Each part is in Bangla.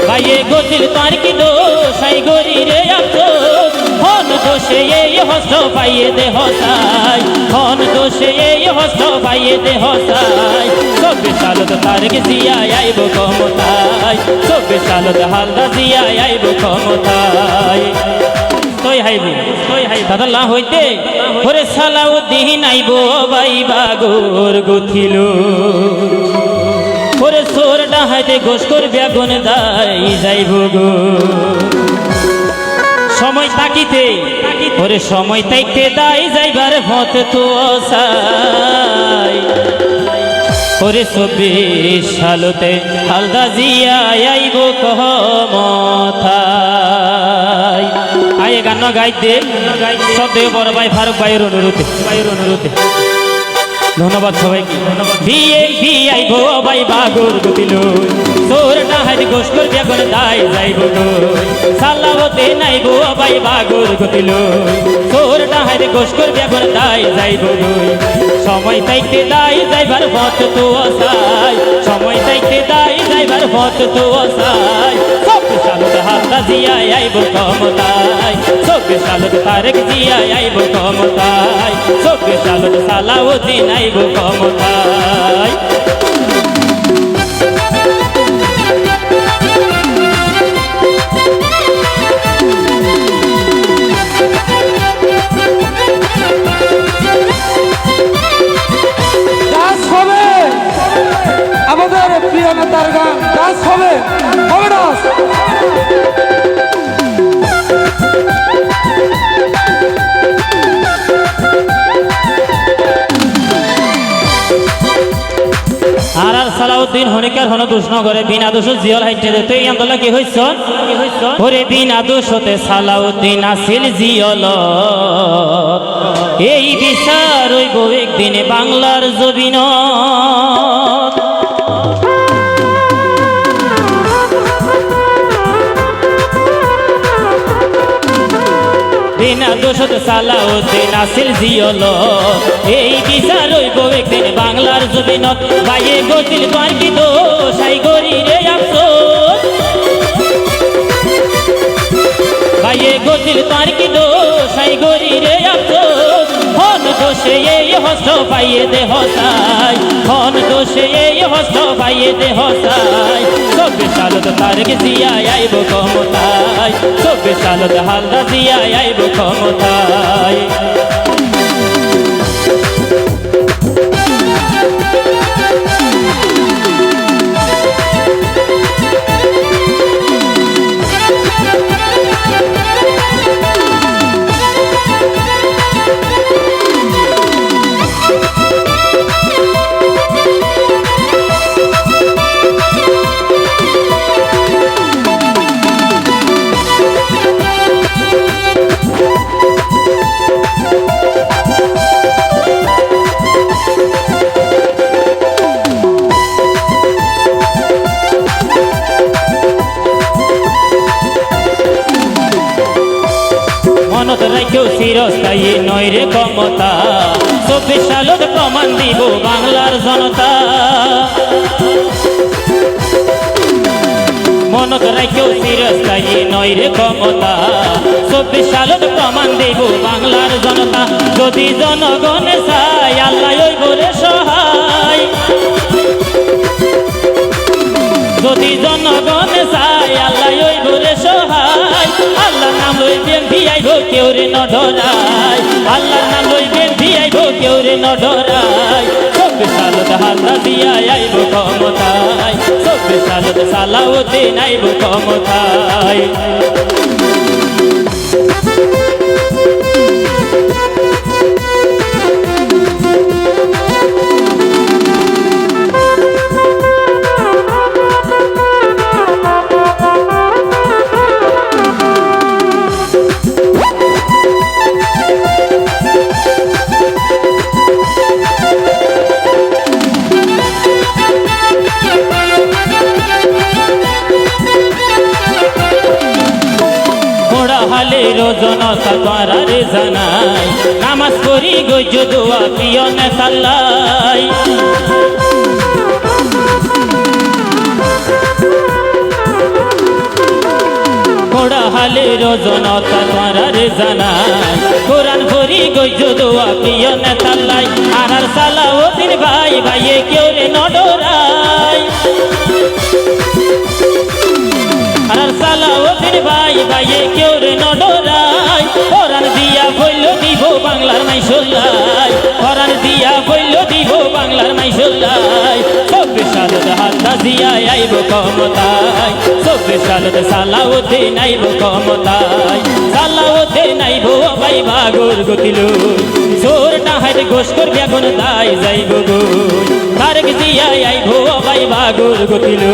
ভাইয়ে গতিল তার কি দোষ আই গরি রে আফসোস হন দোষে এই হস্ত পাইয়ে দে হসাই হন দোষে এই হস্ত পাইয়ে দে হসাই চব্বিশ সালত তারেক জিয়া আইব ক্ষমতায় চব্বিশ সালত হালদা জিয়া আইব ক্ষমতায় তোই হাইবু দাদাল্লা হইতে ওরে সালাউদ্দিন আইব বাই বাগর গুথিল ওরে সোর ডাহাইতে গোস করবে আগুন দাই যাইব গো সময় তাকিতে ওরে সময় তাইতে দাই যাইবার পথ তো অসাই ওরে 24 সালতে হালদা জিয়া আইব ক্ষমতায় আয়ে গান গাইতে সদে বড় ভাই ফারুক ভাইয়ের অনুরোধে ধন্যবাদ সবাইকে ধন্যবাদ আইব ভাই বাগর গুতিল তোর ডাহাই গোস করবে আগুন দাই যাইব গো সালাউদ্দিন আইব ভাই বাগর গুতিল তোর ডাহাই গোস করবে আগুন দাই যাইব গো সময় তাইতে দাই যাইবার পথ তো অসাই সময় তাইতে দাই যাইবার পথ তো অসাই 24 সালত হালদা জিয়া আইব ক্ষমতায় 24 সালত তারেক জিয়া আইব ক্ষমতায় 24 সালত সালাউদ্দিন আইব ক্ষমতায় আমাদের প্রিয় নেতার গান ডান্স হবে ডান্স আর সালাউদ্দিন হনিকার হন দোষ নগরে বিনা দোষ জিয়ল হাইটে দে তুই আন্দোলন কি হইছ ওরে বিনা দোষতে সালাউদ্দিন আসিল জিয়ল এই বিচার হইব একদিনে বাংলার জবিন বিনা দোষত সালাউদ্দিন আসিল জিয়ল এই বিচার হইব একদিন বাংলার জমিনত ভাইয়ে গতিল তার কি দোষ আই গরি রে আফসোস ভাইয়ে গতিল তার কি দোষ আই গরি রে আফসোস হন দোষে এই হস্ত পাইয়ে দে হসাই হন দোষে এই হস্ত পাইয়ে দে হসাই 24 সালত তারেক জিয়া আইব ক্ষমতায় 24 সালত হালদা জিয়া আইব ক্ষমতায় মনত রাখেও চিরস্থায়ী নয় রে ক্ষমতা 24 সালত প্রমাণ দিব বাংলার জনতা মনত রাখেও চিরস্থায়ী নয় রে ক্ষমতা 24 সালত প্রমাণ দিব বাংলার জনতা যদি জনগণে চাই আল্লাহ হইব রে সহায় যদি জনগণে চাই আল্লাহ হইব রে সহায় আল্লাহর নাম লইবেন ভিআইব কেউ রে ন ডরায় আল্লাহর নাম লইবেন ভিআইব কেউ রে ন ডরায় 24 সালত হালদা জিয়া আইব ক্ষমতায় 24 সালত সালাউদ্দিন আইব ক্ষমতায় জনতা তারারে জানাই নামাজ পড়ি গইজ দোয়া পিয়নে সাল্লাই জনতা তোমারে জানাই কোরআন ভরি গইজ দোয়া প্রিয় নেতাল্লাই আর সালাউদ্দিন ভাই ভাইয়ে কেউ রে নডরাই আর সালাউদ্দিন ভাই ভাইয়ে কেউ রে নডরাই কোরআন দিয়া বইল দিব বাংলার মাইশুল্লাই কোরআন দিয়া বইল দিব বাংলার মাইশুল্লাই 24 সালত হালদা জিয়া আইব ক্ষমতায় 24 সালত সালাউদ্দিন আইব ক্ষমতায় সালাউদ্দিন আইব ভাই বাগর গতিল জোর টাহাইতে গোস করবি এখন দাই যাইব গো তারেক জিয়া আইব ভাই বাগর গতিল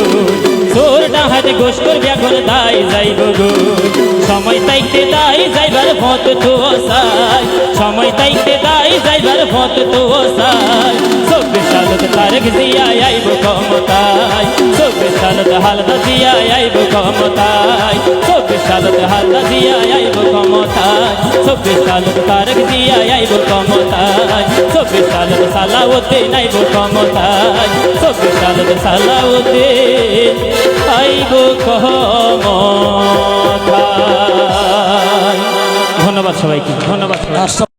জোর টাহাইতে গোস করবি এখন দাই যাইব গো সময় তাইতে দাই যাইবার পথ তো আসাই সময় তাইতে দাই যাইবার পথ তো আসাই 24 সালত তারেক জিয়া আইব ক্ষমতায় 24 সালত হালদা জিয়া আইব ক্ষমতায় 24 সালত হালদা জিয়া আইব ক্ষমতায় 24 সালত তারেক জিয়া আইব ক্ষমতায় 24 সালত সালাউদ্দিন আইব ক্ষমতায় 24 সালত সালাউদ্দিন আইব ক্ষমতায়। ধন্যবাদ সবাইকে, ধন্যবাদ সবাইকে।